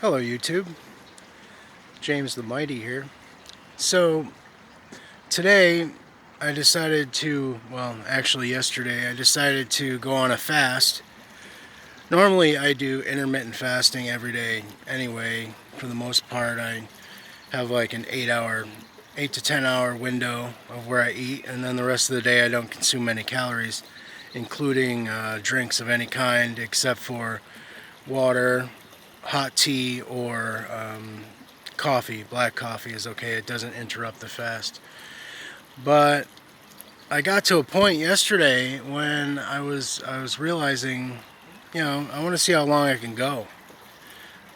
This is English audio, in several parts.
Hello YouTube, James the Mighty here. So today I decided to, well actually yesterday I decided to go on a fast. Normally I do intermittent fasting every day anyway. For the most part I have like an 8 to 10 hour window of where I eat, and then the rest of the day I don't consume any calories, including drinks of any kind except for water, hot tea, or coffee. Black coffee is okay. It doesn't interrupt the fast. But I got to a point yesterday when I was realizing, I want to see how long I can go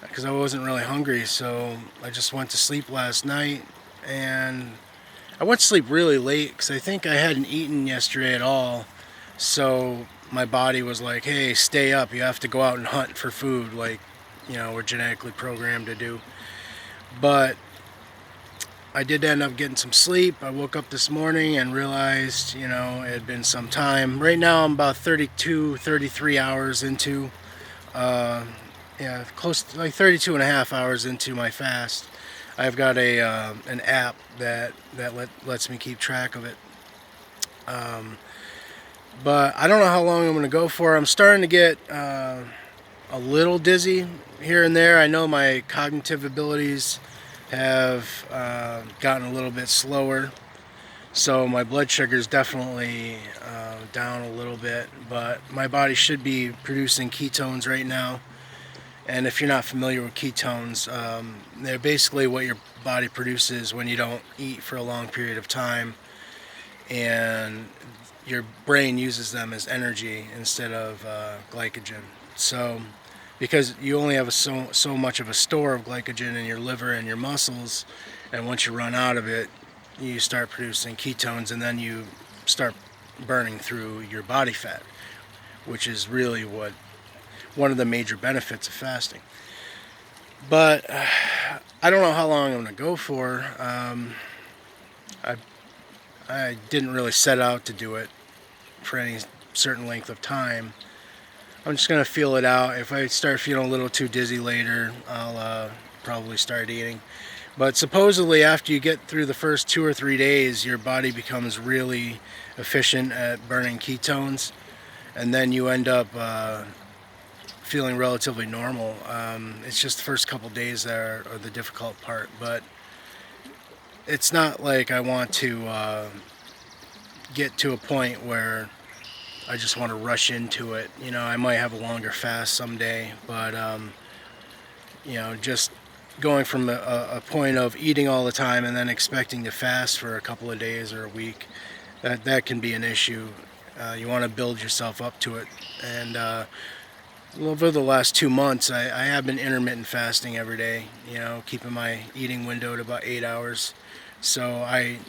because I wasn't really hungry. So I just went to sleep last night, and I went to sleep really late because I think I hadn't eaten yesterday at all. So my body was like, "Hey, stay up. You have to go out and hunt for food, like we're genetically programmed to do." But I did end up getting some sleep. I woke up this morning and realized, it had been some time. Right now I'm about 32, 33 hours into, uh, close to like 32 and a half hours into my fast. I've got an app that lets me keep track of it. Um, but I don't know how long I'm going to go for. I'm starting to get a little dizzy here and there. I know my cognitive abilities have gotten a little bit slower, so my blood sugar is definitely down a little bit, but my body should be producing ketones right now. And if you're not familiar with ketones, they're basically what your body produces when you don't eat for a long period of time, and your brain uses them as energy instead of glycogen. So because you only have so much of a store of glycogen in your liver and your muscles, and once you run out of it, you start producing ketones, and then you start burning through your body fat, which is really what one of the major benefits of fasting. But I don't know how long I'm going to go for. I I didn't really set out to do it for any certain length of time. I'm just gonna feel it out. If I start feeling a little too dizzy later, I'll probably start eating. But supposedly, after you get through the first 2 or 3 days, your body becomes really efficient at burning ketones, and then you end up feeling relatively normal. It's just the first couple days that are the difficult part, but it's not like I want to get to a point where I just want to rush into it. I might have a longer fast someday, but just going from a point of eating all the time and then expecting to fast for a couple of days or a week, that can be an issue. You want to build yourself up to it, and over the last 2 months, I have been intermittent fasting every day. Keeping my eating window at about 8 hours. So I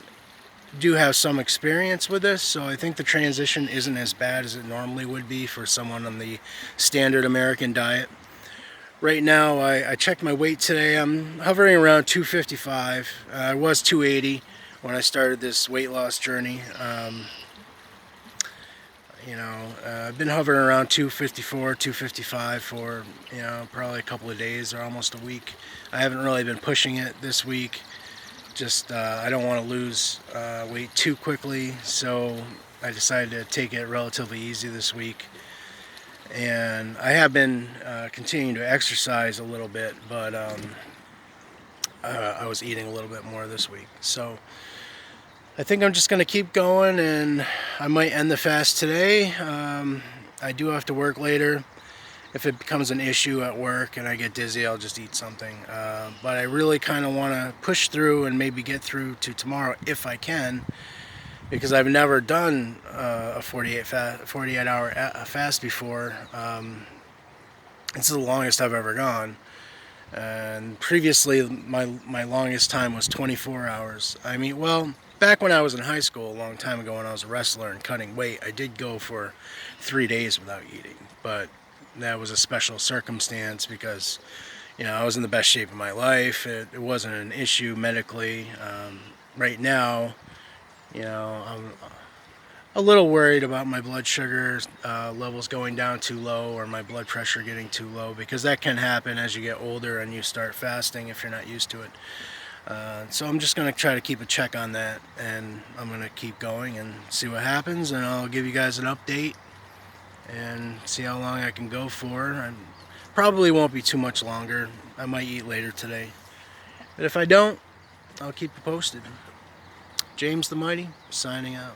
do have some experience with this, so I think the transition isn't as bad as it normally would be for someone on the standard American diet. Right now, I checked my weight today. I'm hovering around 255. I was 280 when I started this weight loss journey. I've been hovering around 254, 255 for, probably a couple of days or almost a week. I haven't really been pushing it this week. Just I don't want to lose weight too quickly, so I decided to take it relatively easy this week. And I have been continuing to exercise a little bit, but I was eating a little bit more this week. So I think I'm just going to keep going, and I might end the fast today. I do have to work later. If it becomes an issue at work and I get dizzy, I'll just eat something. But I really kind of want to push through and maybe get through to tomorrow if I can, because I've never done a 48-hour fast before. This is the longest I've ever gone. And previously, my longest time was 24 hours. I mean, well, back when I was in high school a long time ago when I was a wrestler and cutting weight, I did go for 3 days without eating. But that was a special circumstance because, I was in the best shape of my life. It wasn't an issue medically. Right now, I'm a little worried about my blood sugar levels going down too low, or my blood pressure getting too low, because that can happen as you get older and you start fasting if you're not used to it. So I'm just going to try to keep a check on that, and I'm going to keep going and see what happens, and I'll give you guys an update and see how long I can go for. I probably won't be too much longer. I might eat later today, but if I don't, I'll keep you posted. James the Mighty, signing out.